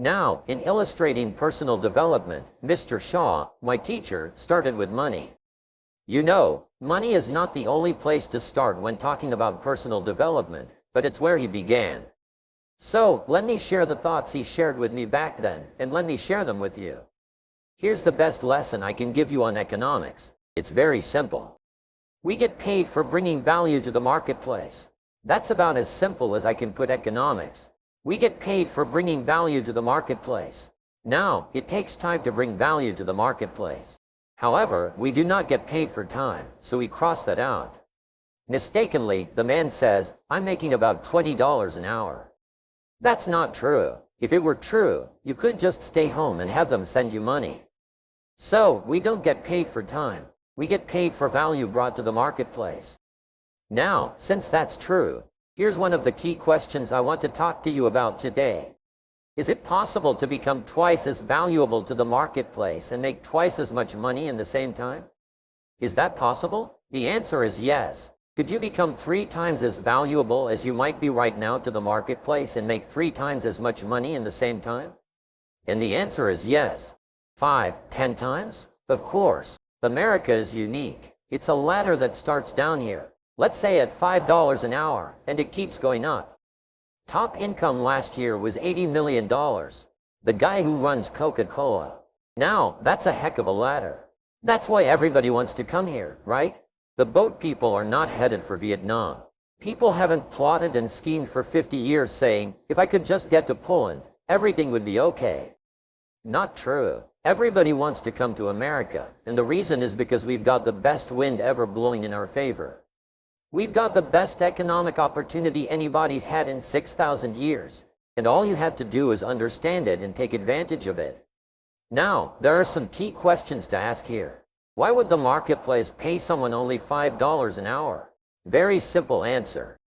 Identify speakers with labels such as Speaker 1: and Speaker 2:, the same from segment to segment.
Speaker 1: Now, in illustrating personal development, Mr. Shaw, my teacher, started with money. You know, money is not the only place to start when talking about personal development, but it's where he began. So, let me share the thoughts he shared with me back then, and let me share them with you. Here's the best lesson I can give you on economics. It's very simple. We get paid for bringing value to the marketplace. That's about as simple as I can put economics. We get paid for bringing value to the marketplace. Now, it takes time to bring value to the marketplace. However, we do not get paid for time, so we cross that out. Mistakenly, the man says, I'm making about $20 an hour. That's not true. If it were true, you could just stay home and have them send you money. So, we don't get paid for time. We get paid for value brought to the marketplace. Now, since that's true, here's one of the key questions I want to talk to you about today. Is it possible to become twice as valuable to the marketplace and make twice as much money in the same time? Is that possible? The answer is yes. Could you become 3 times as valuable as you might be right now to the marketplace and make 3 times as much money in the same time? And the answer is yes. 5, 10 times? Of course. America is unique. It's a ladder that starts down here. Let's say at $5 an hour, and it keeps going up. Top income last year was $80 million. The guy who runs Coca-Cola. Now, that's a heck of a ladder. That's why everybody wants to come here, right? The boat people are not headed for Vietnam. People haven't plotted and schemed for 50 years saying, if I could just get to Poland, everything would be okay. Not true. Everybody wants to come to America, and the reason is because we've got the best wind ever blowing in our favor. We've got the best economic opportunity anybody's had in 6,000 years, and all you have to do is understand it and take advantage of it. Now, there are some key questions to ask here. Why would the marketplace pay someone only $5 an hour? Very simple answer.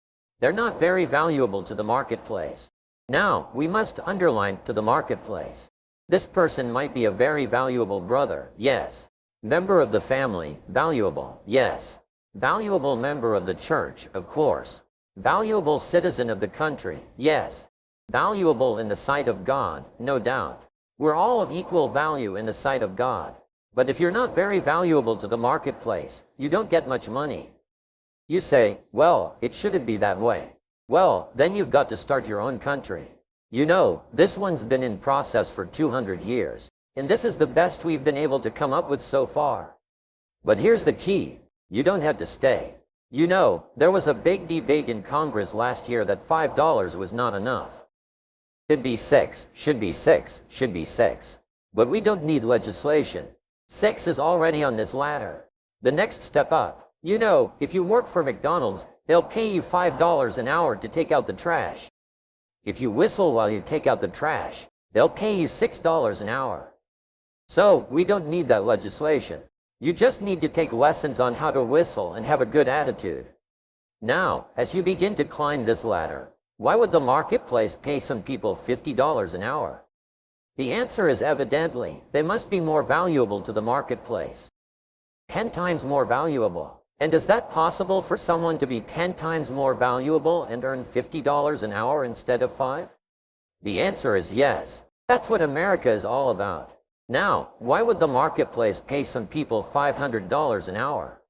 Speaker 1: They're not very valuable to the marketplace. Now, we must underline to the marketplace. This person might be a very valuable brother, yes. Member of the family, valuable, yes. Valuable member of the church, of course. Valuable citizen of the country, yes. Valuable in the sight of God, no doubt. We're all of equal value in the sight of God. But if you're not very valuable to the marketplace, you don't get much money. You say, well, it shouldn't be that way. Well, then you've got to start your own country. You know, this one's been in process for 200 years, and this is the best we've been able to come up with so far. But here's the key. You don't have to stay. You know, there was a big debate in Congress last year that $5 was not enough. Should be 6, should be 6, should be 6. But we don't need legislation. 6 is already on this ladder. The next step up. You know, if you work for McDonald's, they'll pay you $5 an hour to take out the trash. If you whistle while you take out the trash, they'll pay you $6 an hour. So, we don't need that legislation. You just need to take lessons on how to whistle and have a good attitude. Now, as you begin to climb this ladder, why would the marketplace pay some people $50 an hour? The answer is evidently, they must be more valuable to the marketplace. 10 times more valuable. And is that possible for someone to be 10 times more valuable and earn $50 an hour instead of 5? The answer is yes. That's what America is all about. Now, why would the marketplace pay some people $500 an hour?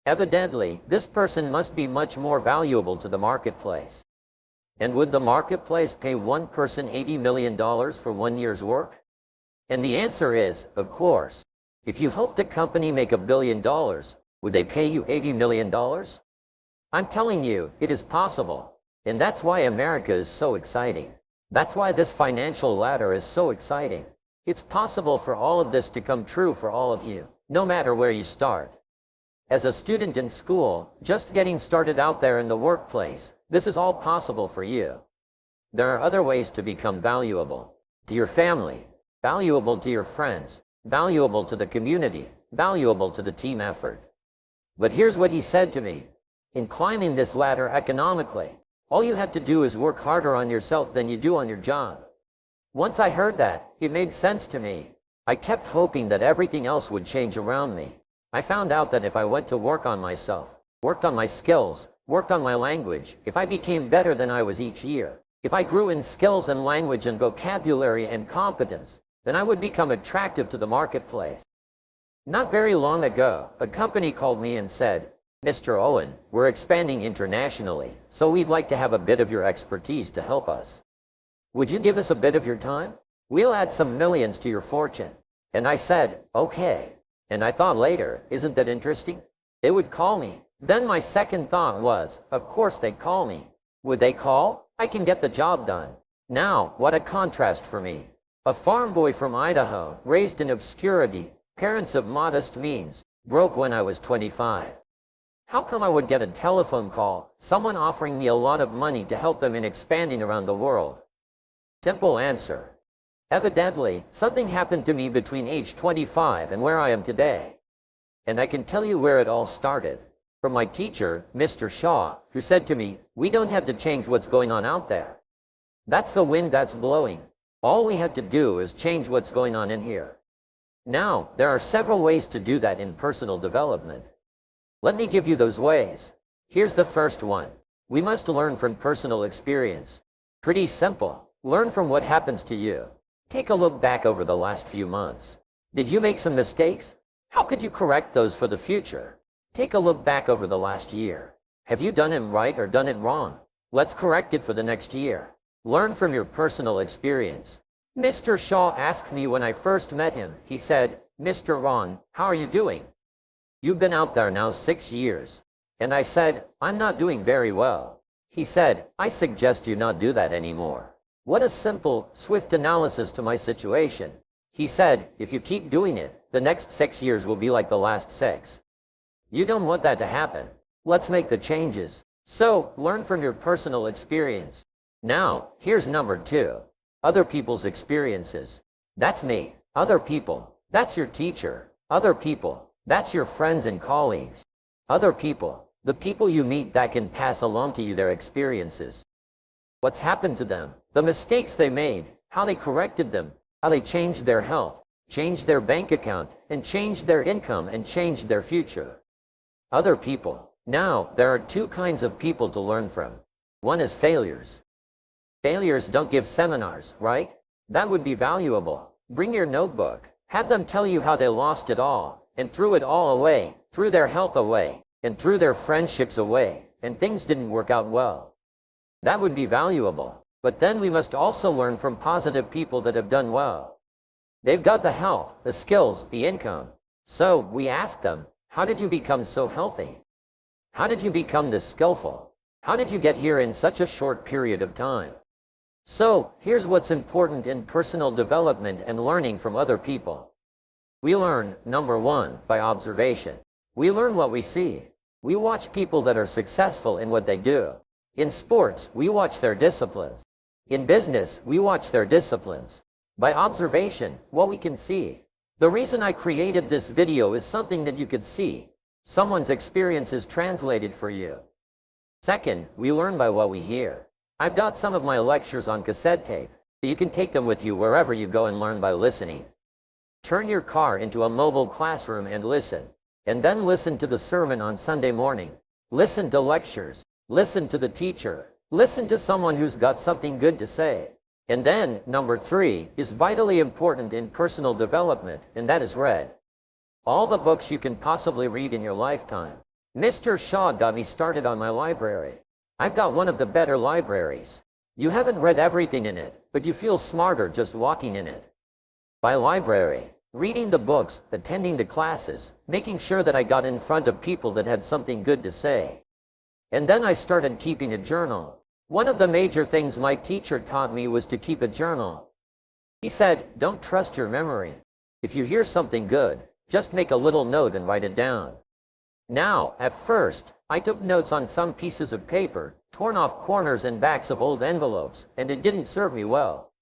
Speaker 1: Evidently, this person must be much more valuable to the marketplace. And would the marketplace pay one person $80 million for 1 year's work? And the answer is, of course. If you helped a company make $1 billion, would they pay you $80 million? I'm telling you, it is possible. And that's why America is so exciting. That's why this financial ladder is so exciting. It's possible for all of this to come true for all of you, no matter where you start. As a student in school, just getting started out there in the workplace, this is all possible for you. There are other ways to become valuable. To your family, valuable to your friends, valuable to the community, valuable to the team effort. But here's what he said to me. In climbing this ladder economically, all you have to do is work harder on yourself than you do on your job. Once I heard that, it made sense to me. I kept hoping that everything else would change around me. I found out that if I went to work on myself, worked on my skills, worked on my language, if I became better than I was each year, If I grew in skills and language and vocabulary and competence, then I would become attractive to the marketplace. Not very long ago, a company called me and said, "Mr. Owen, we're expanding internationally, so we'd like to have a bit of your expertise to help us. Would you give us a bit of your time? We'll add some millions to your fortune." And I said, "Okay." And I thought later, isn't that interesting? They would call me. Then my second thought was, of course they'd call me. Would they call? I can get the job done. Now, what a contrast for me. A farm boy from Idaho, raised in obscurity, parents of modest means, broke when I was 25. How come I would get a telephone call, someone offering me a lot of money to help them in expanding around the world? Simple answer. Evidently, something happened to me between age 25 and where I am today. And I can tell you where it all started. From my teacher, Mr. Shaw, who said to me, "We don't have to change what's going on out there. That's the wind that's blowing. All we have to do is change what's going on in here." Now, there are several ways to do that in personal development. Let me give you those ways. Here's the first one. We must learn from personal experience. Pretty simple. Learn from what happens to you. Take a look back over the last few months. Did you make some mistakes? How could you correct those for the future? Take a look back over the last year. Have you done it right or done it wrong? Let's correct it for the next year. Learn from your personal experience. Mr. Shaw asked me when I first met him. He said, "Mr. Rohn, how are you doing? You've been out there now 6 years." And I said, "I'm not doing very well." He said, "I suggest you not do that anymore." What a simple, swift analysis to my situation. He said, "If you keep doing it, the next 6 years will be like the last 6. You don't want that to happen. Let's make the changes." So, learn from your personal experience. Now, here's number 2. Other people's experiences. That's me. Other people. That's your teacher. Other people. That's your friends and colleagues. Other people. The people you meet that can pass along to you their experiences. What's happened to them, the mistakes they made, how they corrected them, how they changed their health, changed their bank account, and changed their income and changed their future. Other people. Now, there are 2 kinds of people to learn from. One is failures. Failures don't give seminars, right? That would be valuable. Bring your notebook. Have them tell you how they lost it all, and threw it all away, threw their health away, and threw their friendships away, and things didn't work out well. That would be valuable. But then we must also learn from positive people that have done well. They've got the health, the skills, the income. So we ask them, how did you become so healthy? How did you become this skillful? How did you get here in such a short period of time? So, here's what's important in personal development and learning from other people. We learn, number 1, by observation. We learn what we see. We watch people that are successful in what they do. In sports, we watch their disciplines. In business, we watch their disciplines. By observation, what we can see. The reason I created this video is something that you could see. Someone's experience is translated for you. Second, we learn by what we hear. I've got some of my lectures on cassette tape, but you can take them with you wherever you go and learn by listening. Turn your car into a mobile classroom and listen. And then listen to the sermon on Sunday morning. Listen to lectures. Listen to the teacher. Listen to someone who's got something good to say. And then, number 3, is vitally important in personal development, and that is read. All the books you can possibly read in your lifetime. Mr. Shaw got me started on my library. I've got one of the better libraries. You haven't read everything in it, but you feel smarter just walking in it. By library, reading the books, attending the classes, making sure that I got in front of people that had something good to say. And then I started keeping a journal. One of the major things my teacher taught me was to keep a journal. He said, "Don't trust your memory. If you hear something good, just make a little note and write it down." Now, at first, I took notes on some pieces of paper, torn off corners and backs of old envelopes, and it didn't serve me well.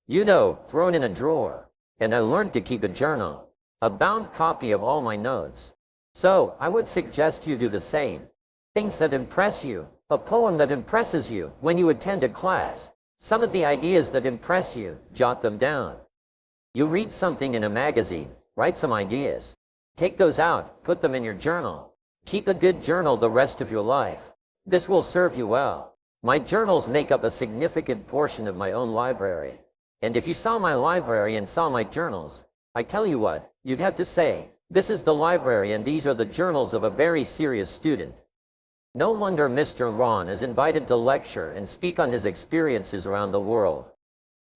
Speaker 1: You know, thrown in a drawer. And I learned to keep a journal, a bound copy of all my notes. So, I would suggest you do the same. Things that impress you, a poem that impresses you when you attend a class, some of the ideas that impress you, jot them down. You read something in a magazine, write some ideas. Take those out, put them in your journal. Keep a good journal the rest of your life. This will serve you well. My journals make up a significant portion of my own library. And if you saw my library and saw my journals, I tell you what, you'd have to say, this is the library and these are the journals of a very serious student. No wonder Mr. Rohn is invited to lecture and speak on his experiences around the world.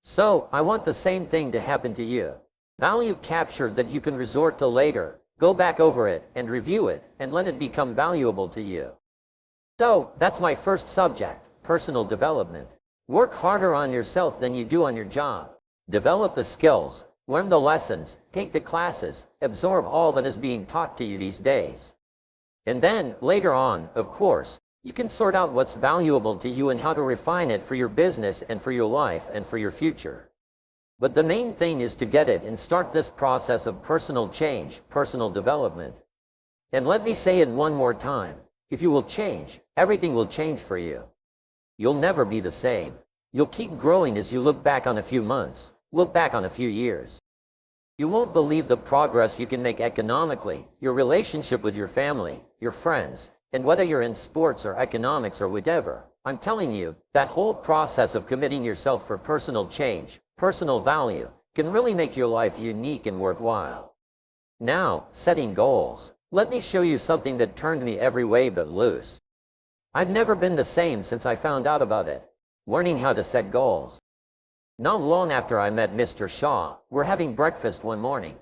Speaker 1: So, I want the same thing to happen to you. Value captured that you can resort to later, go back over it and review it and let it become valuable to you. So, that's my first subject, personal development. Work harder on yourself than you do on your job. Develop the skills, learn the lessons, take the classes, absorb all that is being taught to you these days. And then, later on, of course, you can sort out what's valuable to you and how to refine it for your business and for your life and for your future. But the main thing is to get it and start this process of personal change, personal development. And let me say it one more time. If you will change, everything will change for you. You'll never be the same. You'll keep growing as you look back on a few months, look back on a few years. You won't believe the progress you can make economically, your relationship with your family, your friends, and whether you're in sports or economics or whatever. I'm telling you, that whole process of committing yourself for personal change, personal value, can really make your life unique and worthwhile. Now, setting goals. Let me show you something that turned me every way but loose. I've never been the same since I found out about it. Learning how to set goals. Not long after I met Mr. Shaw, we're having breakfast one morning.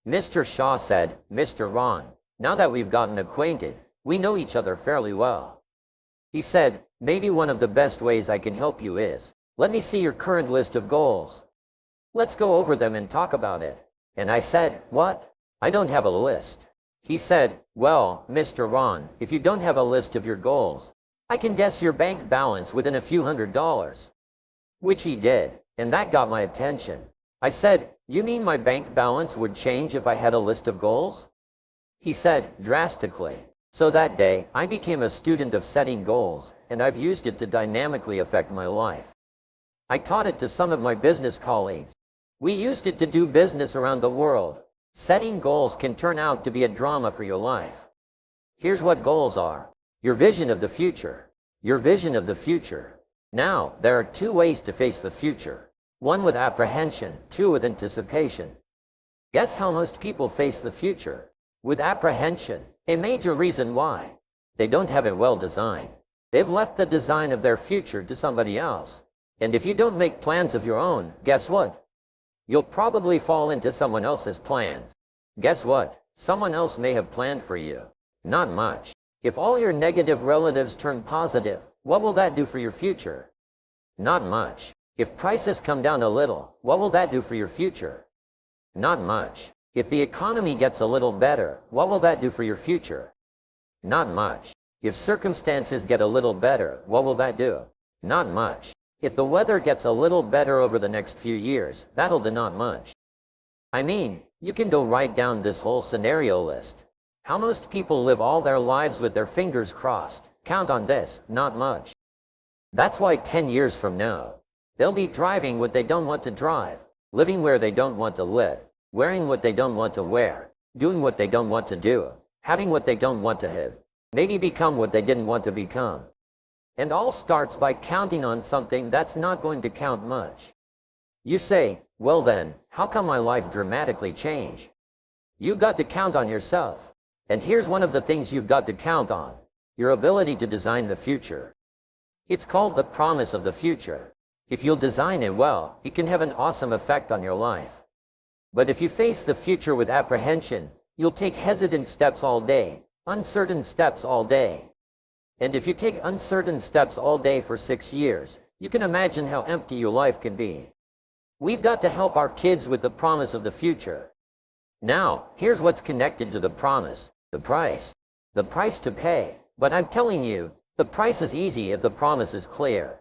Speaker 1: Mr. Shaw said, "Mr. Rohn, now that we've gotten acquainted, we know each other fairly well." He said, "Maybe one of the best ways I can help you is, let me see your current list of goals. Let's go over them and talk about it." And I said, "What? I don't have a list." He said, "Well, Mr. Rohn, if you don't have a list of your goals, I can guess your bank balance within a few $100s. Which he did, and that got my attention. I said, "You mean my bank balance would change if I had a list of goals?" He said, "Drastically." So that day, I became a student of setting goals, and I've used it to dynamically affect my life. I taught it to some of my business colleagues. We used it to do business around the world. Setting goals can turn out to be a drama for your life. Here's what goals are. Your vision of the future. Your vision of the future. Now, there are two ways to face the future. One with apprehension, two with anticipation. Guess how most people face the future? With apprehension. A major reason why. They don't have it well designed. They've left the design of their future to somebody else. And if you don't make plans of your own, guess what? You'll probably fall into someone else's plans. Guess what? Someone else may have planned for you. Not much. If all your negative relatives turn positive, what will that do for your future? Not much. If prices come down a little, what will that do for your future? Not much. If the economy gets a little better, what will that do for your future? Not much. If circumstances get a little better, what will that do? Not much. If the weather gets a little better over the next few years, that'll do not much. I mean, you can go right down this whole scenario list. How most people live all their lives with their fingers crossed. Count on this, not much. That's why 10 years from now, they'll be driving what they don't want to drive, living where they don't want to live, wearing what they don't want to wear, doing what they don't want to do, having what they don't want to have, maybe become what they didn't want to become. And all starts by counting on something that's not going to count much. You say, "Well then, how come my life dramatically changed?" You got to count on yourself. And here's one of the things you've got to count on. Your ability to design the future. It's called the promise of the future. If you'll design it well, it can have an awesome effect on your life. But if you face the future with apprehension, you'll take hesitant steps all day, uncertain steps all day. And if you take uncertain steps all day for 6 years, you can imagine how empty your life can be. We've got to help our kids with the promise of the future. Now, here's what's connected to the promise, the price. The price to pay. But I'm telling you, the price is easy if the promise is clear.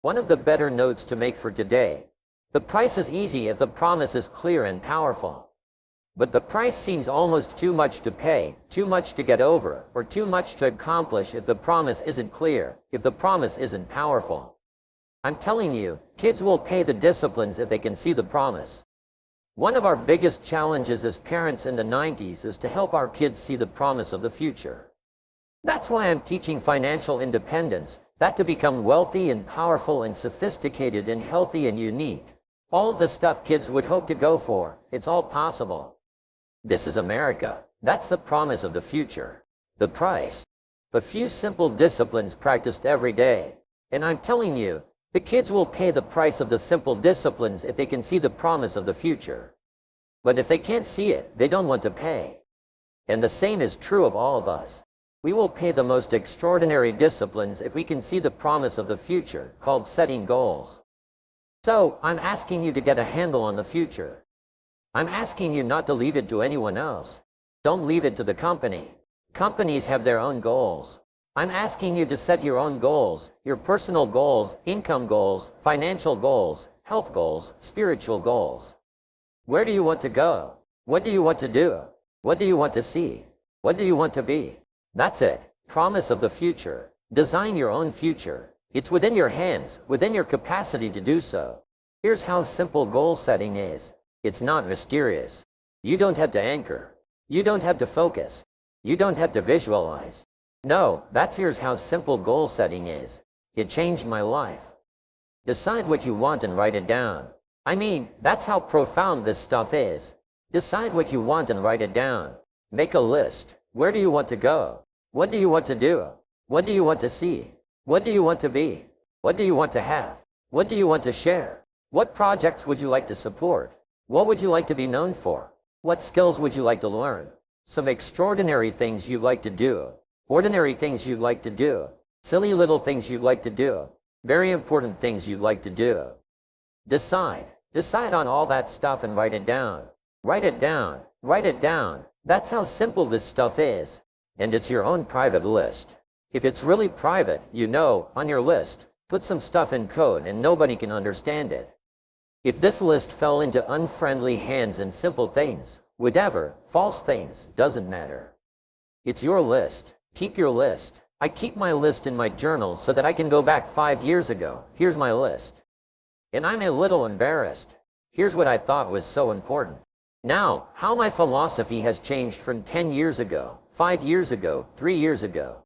Speaker 1: One of the better notes to make for today. The price is easy if the promise is clear and powerful. But the price seems almost too much to pay, too much to get over, or too much to accomplish if the promise isn't clear, if the promise isn't powerful. I'm telling you, kids will pay the disciplines if they can see the promise. One of our biggest challenges as parents in the 90s is to help our kids see the promise of the future. That's why I'm teaching financial independence, That to become wealthy and powerful and sophisticated and healthy and unique. All the stuff kids would hope to go for, it's all possible. This is America. That's the promise of the future. The price. A few simple disciplines practiced every day. And I'm telling you, the kids will pay the price of the simple disciplines if they can see the promise of the future. But if they can't see it, they don't want to pay. And the same is true of all of us. We will pay the most extraordinary disciplines if we can see the promise of the future, called setting goals. So, I'm asking you to get a handle on the future. I'm asking you not to leave it to anyone else. Don't leave it to the company. Companies have their own goals. I'm asking you to set your own goals, your personal goals, income goals, financial goals, health goals, spiritual goals. Where do you want to go? What do you want to do? What do you want to see? What do you want to be? That's it. Promise of the future. Design your own future. It's within your hands, within your capacity to do so. Here's how simple goal setting is. It's not mysterious. You don't have to anchor. You don't have to focus. You don't have to visualize. No, here's how simple goal setting is. It changed my life. Decide what you want and write it down. I mean, that's how profound this stuff is. Decide what you want and write it down. Make a list. Where do you want to go? What do you want to do? What do you want to see? What do you want to be? What do you want to have? What do you want to share? What projects would you like to support? What would you like to be known for? What skills would you like to learn? Some extraordinary things you'd like to do. Ordinary things you'd like to do. Silly little things you'd like to do. Very important things you'd like to do. Decide. Decide on all that stuff and write it down. Write it down. Write it down. That's how simple this stuff is. And it's your own private list. If it's really private, on your list, put some stuff in code and nobody can understand it. If this list fell into unfriendly hands and simple things, whatever, false things, doesn't matter. It's your list. Keep your list. I keep my list in my journal so that I can go back 5 years ago. Here's my list. And I'm a little embarrassed. Here's what I thought was so important. Now, how my philosophy has changed from 10 years ago, 5 years ago, 3 years ago.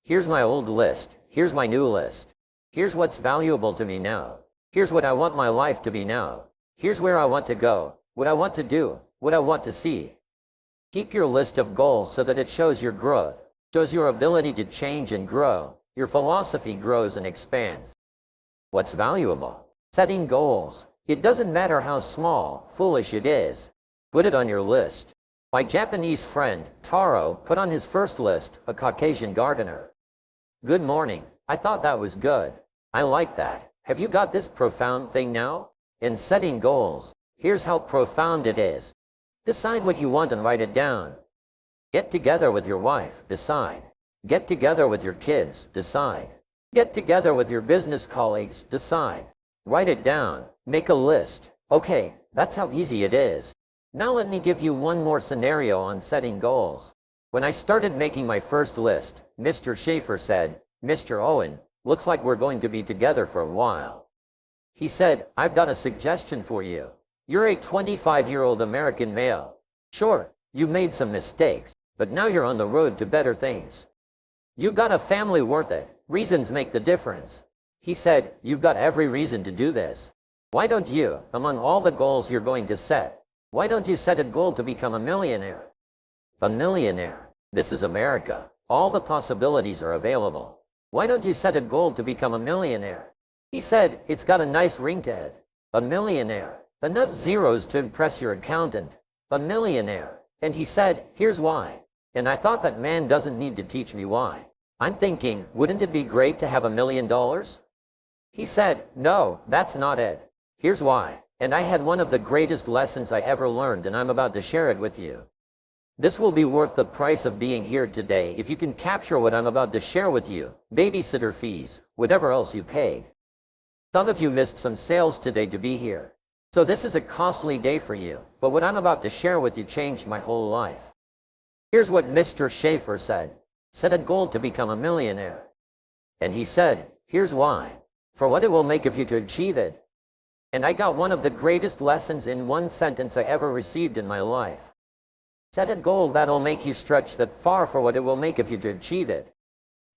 Speaker 1: Here's my old list. Here's my new list. Here's what's valuable to me now. Here's what I want my life to be now. Here's where I want to go, what I want to do, what I want to see. Keep your list of goals so that it shows your growth, shows your ability to change and grow. Your philosophy grows and expands. What's valuable? Setting goals. It doesn't matter how small, foolish it is. Put it on your list. My Japanese friend, Taro, put on his first list, a Caucasian gardener. Good morning. I thought that was good. I like that. Have you got this profound thing now? In setting goals, here's how profound it is. Decide what you want and write it down. Get together with your wife, decide. Get together with your kids, decide. Get together with your business colleagues, decide. Write it down. Make a list. Okay, that's how easy it is. Now let me give you one more scenario on setting goals. When I started making my first list, Mr. Schaefer said, "Mr. Owen, looks like we're going to be together for a while." He said, "I've got a suggestion for you. You're a 25-year-old American male. Sure, you've made some mistakes, but now you're on the road to better things. You've got a family worth it. Reasons make the difference." He said, "You've got every reason to do this. Why don't you, among all the goals you're going to set, why don't you set a goal to become a millionaire?" A millionaire. This is America. All the possibilities are available. Why don't you set a goal to become a millionaire? He said, "It's got a nice ring to it. A millionaire. Enough zeros to impress your accountant. A millionaire." And he said, "Here's why." And I thought, that man doesn't need to teach me why. I'm thinking, wouldn't it be great to have $1 million? He said, "No, that's not it. Here's why." And I had one of the greatest lessons I ever learned, and I'm about to share it with you. This will be worth the price of being here today if you can capture what I'm about to share with you. Babysitter fees, whatever else you paid. Some of you missed some sales today to be here. So this is a costly day for you, but what I'm about to share with you changed my whole life. Here's what Mr. Schaefer said. Set a goal to become a millionaire. And he said, "Here's why. For what it will make of you to achieve it." And I got one of the greatest lessons in one sentence I ever received in my life. Set a goal that'll make you stretch that far for what it will make of you to achieve it.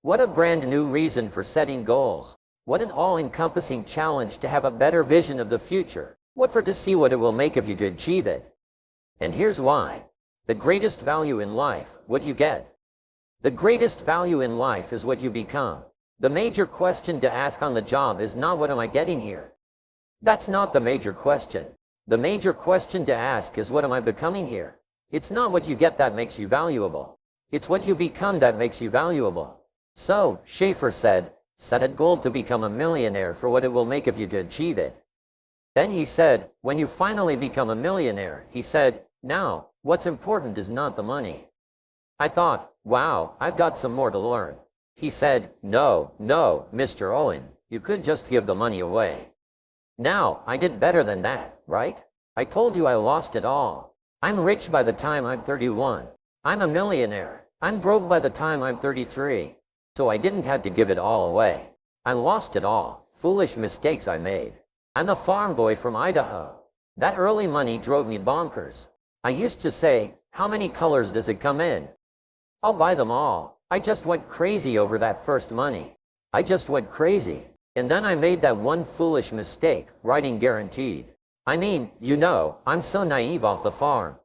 Speaker 1: What a brand new reason for setting goals. What an all-encompassing challenge to have a better vision of the future. What for to see what it will make of you to achieve it. And here's why. The greatest value in life, what you get. The greatest value in life is what you become. The major question to ask on the job is not what am I getting here? That's not the major question. The major question to ask is what am I becoming here? It's not what you get that makes you valuable. It's what you become that makes you valuable. So, Schaefer said, set a goal to become a millionaire for what it will make of you to achieve it. Then he said, when you finally become a millionaire, he said, now, what's important is not the money. I thought, wow, I've got some more to learn. He said, no, Mr. Owen, you could just give the money away. Now, I did better than that, right? I told you I lost it all. I'm rich by the time I'm 31. I'm a millionaire. I'm broke by the time I'm 33. So I didn't have to give it all away. I lost it all. Foolish mistakes I made. I'm a farm boy from Idaho. That early money drove me bonkers. I used to say, how many colors does it come in? I'll buy them all. I just went crazy over that first money. I just went crazy. And then I made that one foolish mistake, writing guaranteed. I mean, you know, I'm so naive off the farm.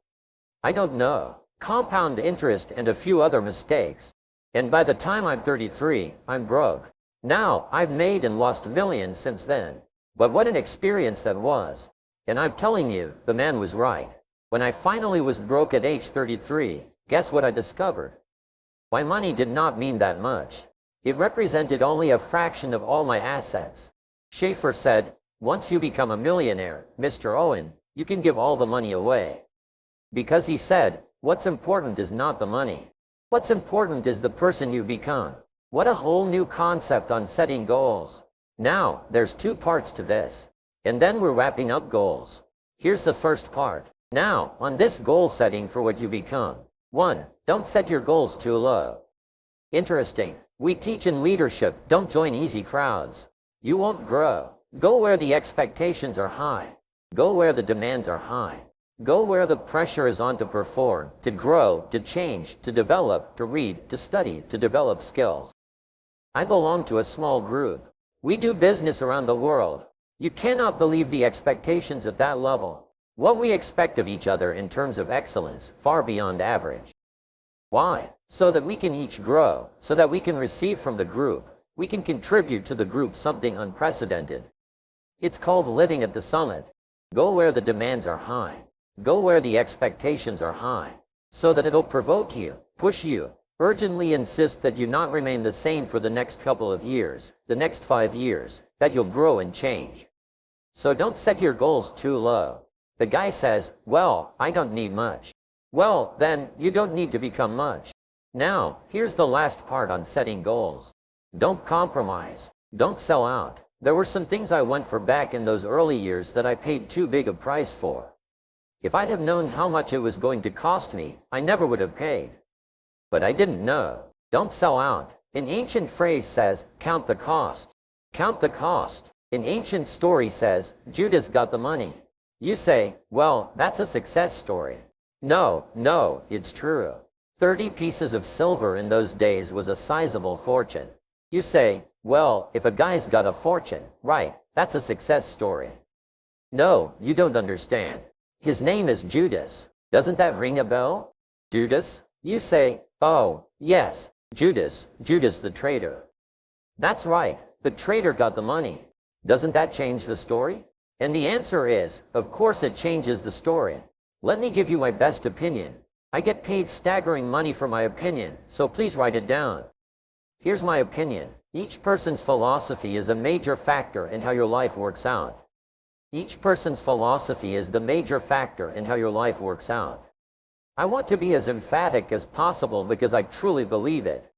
Speaker 1: I don't know. Compound interest and a few other mistakes. And by the time I'm 33, I'm broke. Now, I've made and lost millions since then. But what an experience that was. And I'm telling you, the man was right. When I finally was broke at age 33, guess what I discovered? My money did not mean that much. It represented only a fraction of all my assets. Schaefer said, once you become a millionaire, Mr. Owen, you can give all the money away. Because he said, what's important is not the money. What's important is the person you become. What a whole new concept on setting goals. Now, there's two parts to this. And then we're wrapping up goals. Here's the first part. Now, on this goal setting for what you become. 1. Don't set your goals too low. Interesting. We teach in leadership, don't join easy crowds. You won't grow. Go where the expectations are high. Go where the demands are high. Go where the pressure is on to perform, to grow, to change, to develop, to read, to study, to develop skills. I belong to a small group. We do business around the world. You cannot believe the expectations at that level. What we expect of each other in terms of excellence, far beyond average. Why? So that we can each grow, so that we can receive from the group. We can contribute to the group something unprecedented. It's called living at the summit. Go where the demands are high. Go where the expectations are high. So that it'll provoke you, push you, urgently insist that you not remain the same for the next couple of years, the next 5 years, that you'll grow and change. So don't set your goals too low. The guy says, well, I don't need much. Well, then, you don't need to become much. Now, here's the last part on setting goals. Don't compromise. Don't sell out. There were some things I went for back in those early years that I paid too big a price for. If I'd have known how much it was going to cost me, I never would have paid. But I didn't know. Don't sell out. An ancient phrase says, count the cost. Count the cost. An ancient story says, Judas got the money. You say, well, that's a success story. No, it's true. 30 pieces of silver in those days was a sizable fortune. You say, well, if a guy's got a fortune, right, that's a success story. No, you don't understand. His name is Judas. Doesn't that ring a bell? Judas? You say, oh, yes, Judas the traitor. That's right, the traitor got the money. Doesn't that change the story? And the answer is, of course it changes the story. Let me give you my best opinion. I get paid staggering money for my opinion, so please write it down. Here's my opinion. Each person's philosophy is a major factor in how your life works out. Each person's philosophy is the major factor in how your life works out. I want to be as emphatic as possible because I truly believe it.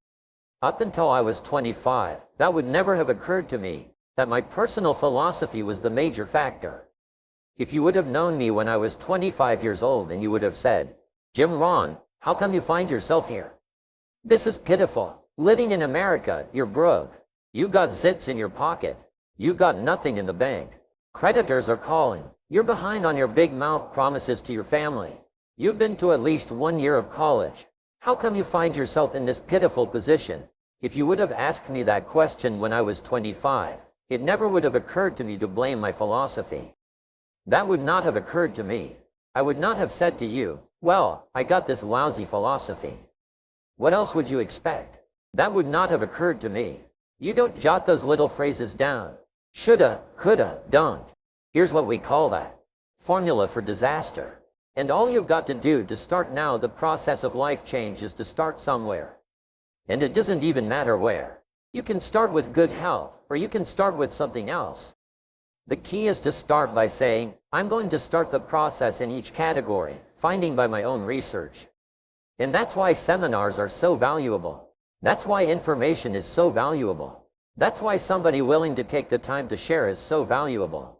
Speaker 1: Up until I was 25, that would never have occurred to me, that my personal philosophy was the major factor. If you would have known me when I was 25 years old and you would have said, Jim Rohn, how come you find yourself here? This is pitiful. Living in America, you're broke. You got zits in your pocket. You got nothing in the bank. Creditors are calling. You're behind on your big mouth promises to your family. You've been to at least 1 year of college. How come you find yourself in this pitiful position? If you would have asked me that question when I was 25, it never would have occurred to me to blame my philosophy. That would not have occurred to me. I would not have said to you, well, I got this lousy philosophy. What else would you expect? That would not have occurred to me. You don't jot those little phrases down. Shoulda, coulda, don't. Here's what we call that. Formula for disaster. And all you've got to do to start now the process of life change is to start somewhere. And it doesn't even matter where. You can start with good health, or you can start with something else. The key is to start by saying, I'm going to start the process in each category, finding by my own research. And that's why seminars are so valuable. That's why information is so valuable. That's why somebody willing to take the time to share is so valuable.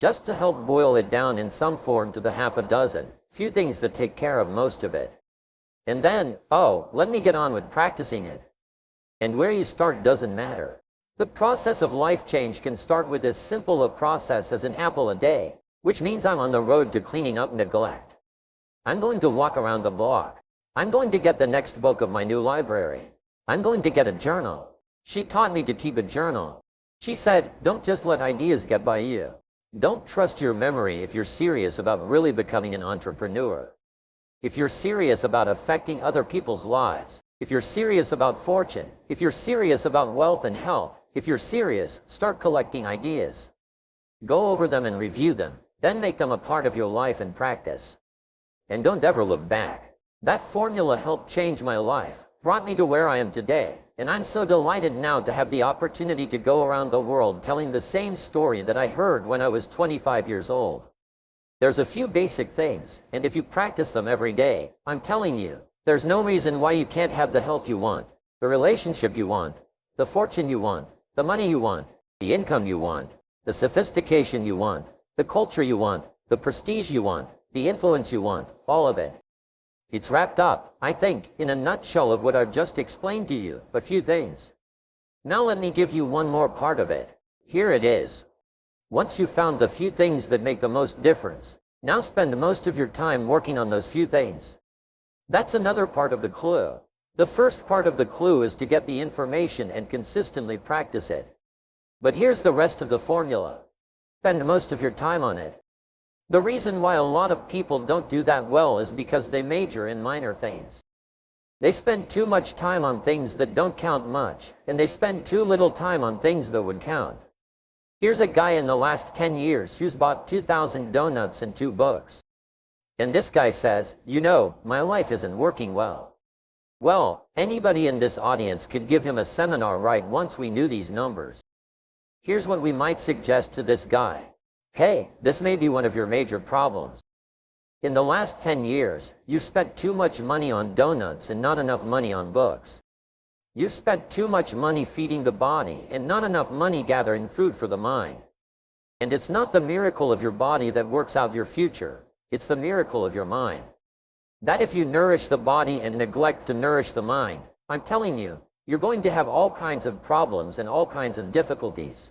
Speaker 1: Just to help boil it down in some form to the half a dozen, few things that take care of most of it. And then, let me get on with practicing it. And where you start doesn't matter. The process of life change can start with as simple a process as an apple a day, which means I'm on the road to cleaning up neglect. I'm going to walk around the block. I'm going to get the next book of my new library. I'm going to get a journal. She taught me to keep a journal. She said, don't just let ideas get by you. Don't trust your memory if you're serious about really becoming an entrepreneur. If you're serious about affecting other people's lives, if you're serious about fortune, if you're serious about wealth and health, if you're serious, start collecting ideas. Go over them and review them, then make them a part of your life and practice. And don't ever look back. That formula helped change my life, brought me to where I am today, and I'm so delighted now to have the opportunity to go around the world telling the same story that I heard when I was 25 years old. There's a few basic things, and if you practice them every day, I'm telling you, there's no reason why you can't have the health you want, the relationship you want, the fortune you want, the money you want, the income you want, the sophistication you want, the culture you want, the prestige you want, the influence you want, all of it. It's wrapped up, I think, in a nutshell of what I've just explained to you, a few things. Now let me give you one more part of it. Here it is. Once you've found the few things that make the most difference, now spend most of your time working on those few things. That's another part of the clue. The first part of the clue is to get the information and consistently practice it. But here's the rest of the formula. Spend most of your time on it. The reason why a lot of people don't do that well is because they major in minor things. They spend too much time on things that don't count much, and they spend too little time on things that would count. Here's a guy in the last 10 years who's bought 2,000 donuts and 2 books. And this guy says, my life isn't working well. Well, anybody in this audience could give him a seminar right once we knew these numbers. Here's what we might suggest to this guy. Hey, this may be one of your major problems. In the last 10 years, you've spent too much money on donuts and not enough money on books. You've spent too much money feeding the body and not enough money gathering food for the mind. And it's not the miracle of your body that works out your future, it's the miracle of your mind. That if you nourish the body and neglect to nourish the mind, I'm telling you, you're going to have all kinds of problems and all kinds of difficulties.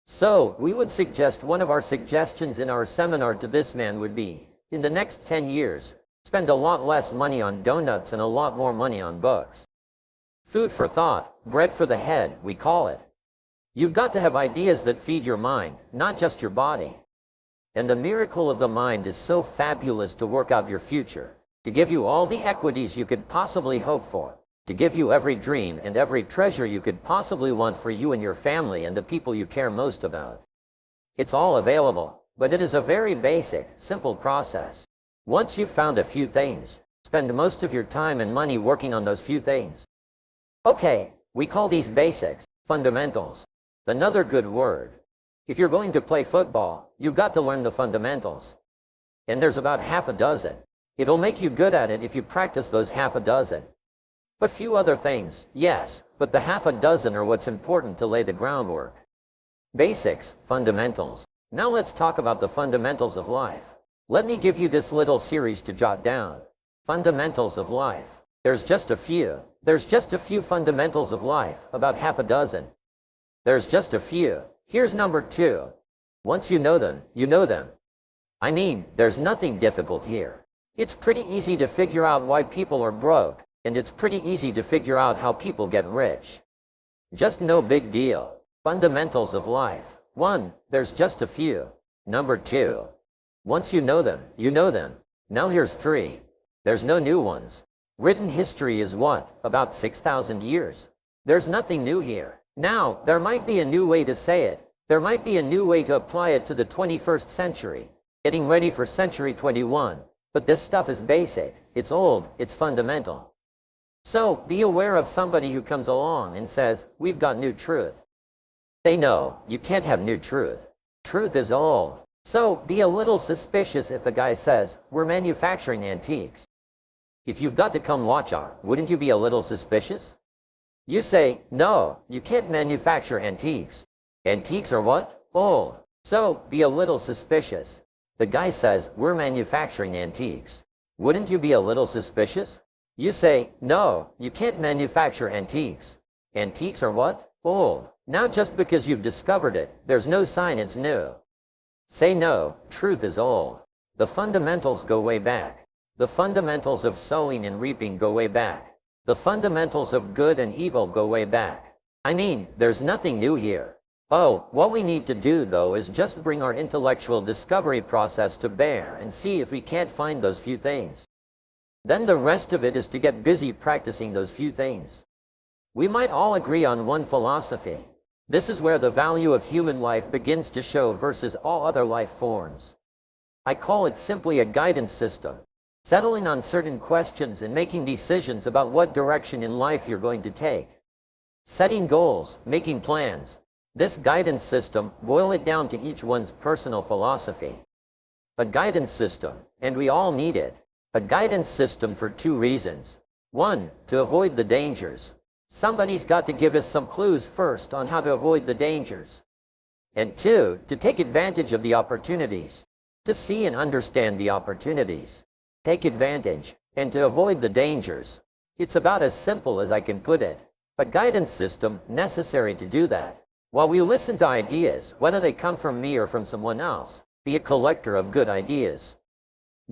Speaker 1: So, we would suggest one of our suggestions in our seminar to this man would be, in the next 10 years, spend a lot less money on donuts and a lot more money on books. Food for thought, bread for the head, we call it. You've got to have ideas that feed your mind, not just your body. And the miracle of the mind is so fabulous to work out your future, to give you all the equities you could possibly hope for, to give you every dream and every treasure you could possibly want for you and your family and the people you care most about. It's all available, but it is a very basic, simple process. Once you've found a few things, spend most of your time and money working on those few things. Okay, we call these basics, fundamentals. Another good word. If you're going to play football, you've got to learn the fundamentals. And there's about half a dozen. It'll make you good at it if you practice those half a dozen. A few other things, yes, but the half a dozen are what's important to lay the groundwork. Basics, fundamentals. Now let's talk about the fundamentals of life. Let me give you this little series to jot down. Fundamentals of life. There's just a few. There's just a few fundamentals of life, about half a dozen. There's just a few. Here's number 2. Once you know them, you know them. I mean, there's nothing difficult here. It's pretty easy to figure out why people are broke. and it's pretty easy to figure out how people get rich. Just no big deal. Fundamentals of life. 1. There's just a few. Number 2. Once you know them, you know them. Now here's 3. There's no new ones. Written history is what? About 6,000 years. There's nothing new here. Now, there might be a new way to say it. There might be a new way to apply it to the 21st century. Getting ready for century 21. But this stuff is basic. It's old. It's fundamental. So, be aware of somebody who comes along and says, we've got new truth. They know, you can't have new truth. Truth is old. So, be a little suspicious if the guy says, we're manufacturing antiques. If you've got to come watch art, wouldn't you be a little suspicious? You say, no, you can't manufacture antiques. Antiques are what? Old. So, be a little suspicious. The guy says, we're manufacturing antiques. Wouldn't you be a little suspicious? You say, no, you can't manufacture antiques. Antiques are what? Old. Now just because you've discovered it, there's no sign it's new. Say no, truth is old. The fundamentals go way back. The fundamentals of sowing and reaping go way back. The fundamentals of good and evil go way back. I mean, there's nothing new here. Oh, what we need to do though is just bring our intellectual discovery process to bear and see if we can't find those few things. Then the rest of it is to get busy practicing those few things. We might all agree on one philosophy. This is where the value of human life begins to show versus all other life forms. I call it simply a guidance system. Settling on certain questions and making decisions about what direction in life you're going to take. Setting goals, making plans. This guidance system, boil it down to each one's personal philosophy. A guidance system, and we all need it. A guidance system for 2 reasons. 1, to avoid the dangers. Somebody's got to give us some clues first on how to avoid the dangers. And 2, to take advantage of the opportunities. To see and understand the opportunities. Take advantage, and to avoid the dangers. It's about as simple as I can put it. A guidance system necessary to do that. While we listen to ideas, whether they come from me or from someone else, be a collector of good ideas.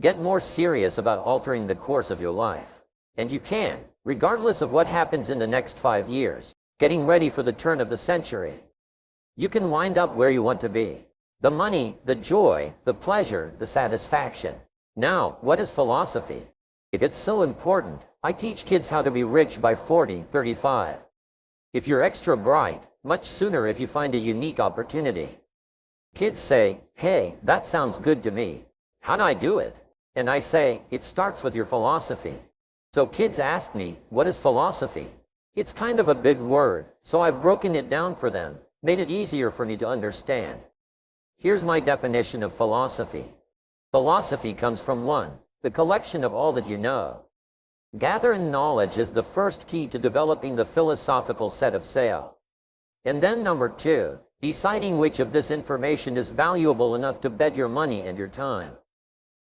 Speaker 1: Get more serious about altering the course of your life. And you can, regardless of what happens in the next 5 years, getting ready for the turn of the century. You can wind up where you want to be. The money, the joy, the pleasure, the satisfaction. Now, what is philosophy? If it's so important, I teach kids how to be rich by 40, 35. If you're extra bright, much sooner if you find a unique opportunity. Kids say, hey, that sounds good to me. How do I do it? And I say, it starts with your philosophy. So kids ask me, what is philosophy? It's kind of a big word, so I've broken it down for them, made it easier for me to understand. Here's my definition of philosophy. Philosophy comes from 1, the collection of all that you know. Gathering knowledge is the first key to developing the philosophical set of sail. And then number 2, deciding which of this information is valuable enough to bet your money and your time.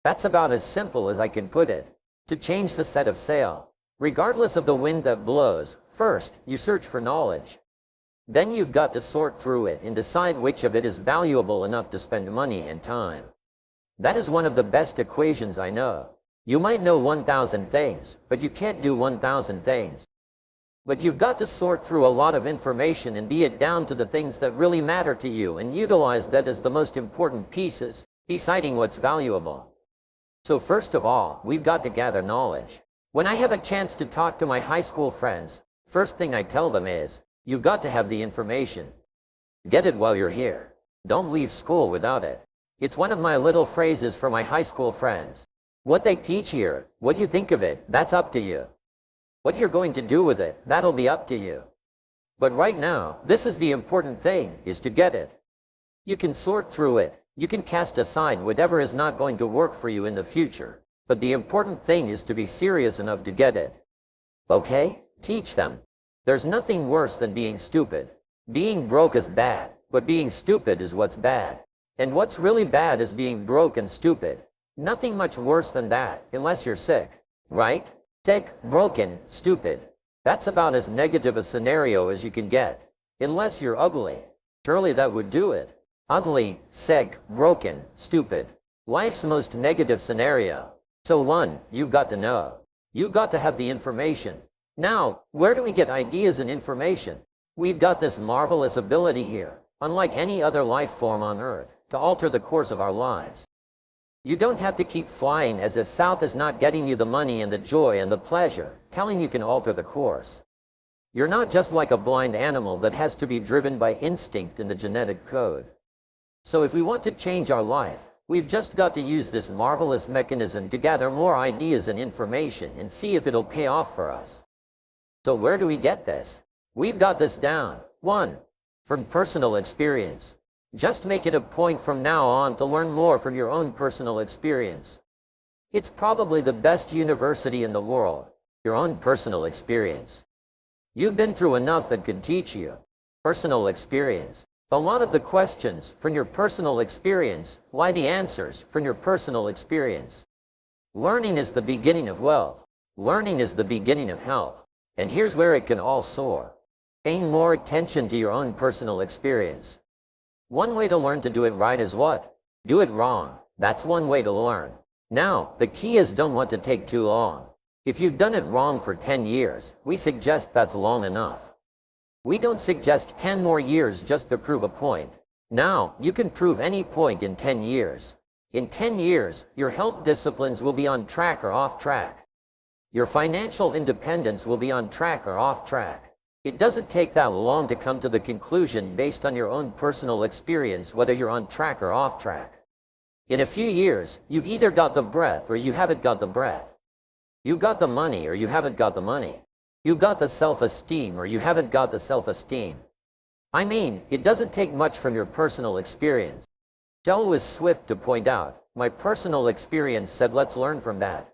Speaker 1: That's about as simple as I can put it. To change the set of sail, regardless of the wind that blows, first, you search for knowledge. Then you've got to sort through it and decide which of it is valuable enough to spend money and time. That is one of the best equations I know. You might know 1,000 things, but you can't do 1,000 things. But you've got to sort through a lot of information and be it down to the things that really matter to you and utilize that as the most important pieces, deciding what's valuable. So first of all, we've got to gather knowledge. When I have a chance to talk to my high school friends, first thing I tell them is, you've got to have the information. Get it while you're here. Don't leave school without it. It's one of my little phrases for my high school friends. What they teach here, what you think of it, that's up to you. What you're going to do with it, that'll be up to you. But right now, this is the important thing, is to get it. You can sort through it. You can cast aside whatever is not going to work for you in the future. But the important thing is to be serious enough to get it. Okay? Teach them. There's nothing worse than being stupid. Being broke is bad, but being stupid is what's bad. And what's really bad is being broke and stupid. Nothing much worse than that, unless you're sick. Right? Sick, broken, stupid. That's about as negative a scenario as you can get. Unless you're ugly. Surely that would do it. Ugly, sick, broken, stupid. Life's most negative scenario. So 1, you've got to know. You got to have the information. Now, where do we get ideas and information? We've got this marvelous ability here, unlike any other life form on Earth, to alter the course of our lives. You don't have to keep flying as if South is not getting you the money and the joy and the pleasure, telling you can alter the course. You're not just like a blind animal that has to be driven by instinct in the genetic code. So if we want to change our life, we've just got to use this marvelous mechanism to gather more ideas and information and see if it'll pay off for us. So where do we get this? We've got this down. 1. From personal experience. Just make it a point from now on to learn more from your own personal experience. It's probably the best university in the world, your own personal experience. You've been through enough that could teach you. Personal experience. A lot of the questions from your personal experience, why the answers from your personal experience. Learning is the beginning of wealth. Learning is the beginning of health. And here's where it can all soar. Paying more attention to your own personal experience. One way to learn to do it right is what? Do it wrong. That's one way to learn. Now, the key is don't want to take too long. If you've done it wrong for 10 years, we suggest that's long enough. We don't suggest 10 more years just to prove a point. Now, you can prove any point in 10 years. In 10 years, your health disciplines will be on track or off track. Your financial independence will be on track or off track. It doesn't take that long to come to the conclusion based on your own personal experience whether you're on track or off track. In a few years, you've either got the breath or you haven't got the breath. You got the money or you haven't got the money. You got the self-esteem or you haven't got the self-esteem. I mean, it doesn't take much from your personal experience. Shell was swift to point out, my personal experience said let's learn from that.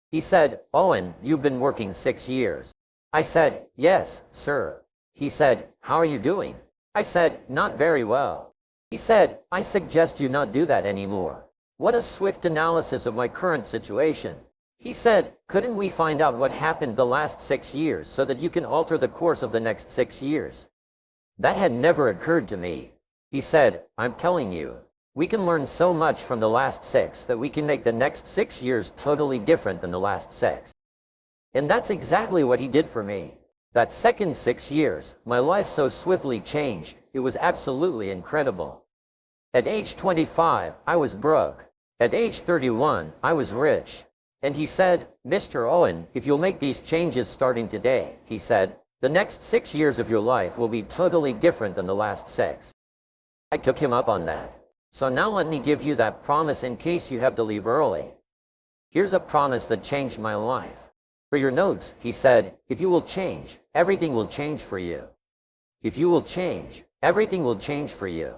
Speaker 1: He said, Owen, you've been working 6 years. I said, yes, sir. He said, how are you doing? I said, not very well. He said, I suggest you not do that anymore. What a swift analysis of my current situation. He said, couldn't we find out what happened the last 6 years so that you can alter the course of the next 6 years? That had never occurred to me. He said, I'm telling you, we can learn so much from the last 6 that we can make the next 6 years totally different than the last 6. And that's exactly what he did for me. That second 6 years, my life so swiftly changed, it was absolutely incredible. At age 25, I was broke. At age 31, I was rich. And he said, Mr. Owen, if you'll make these changes starting today, he said, the next 6 years of your life will be totally different than the last 6. I took him up on that. So now let me give you that promise in case you have to leave early. Here's a promise that changed my life. For your notes, he said, if you will change, everything will change for you. If you will change, everything will change for you.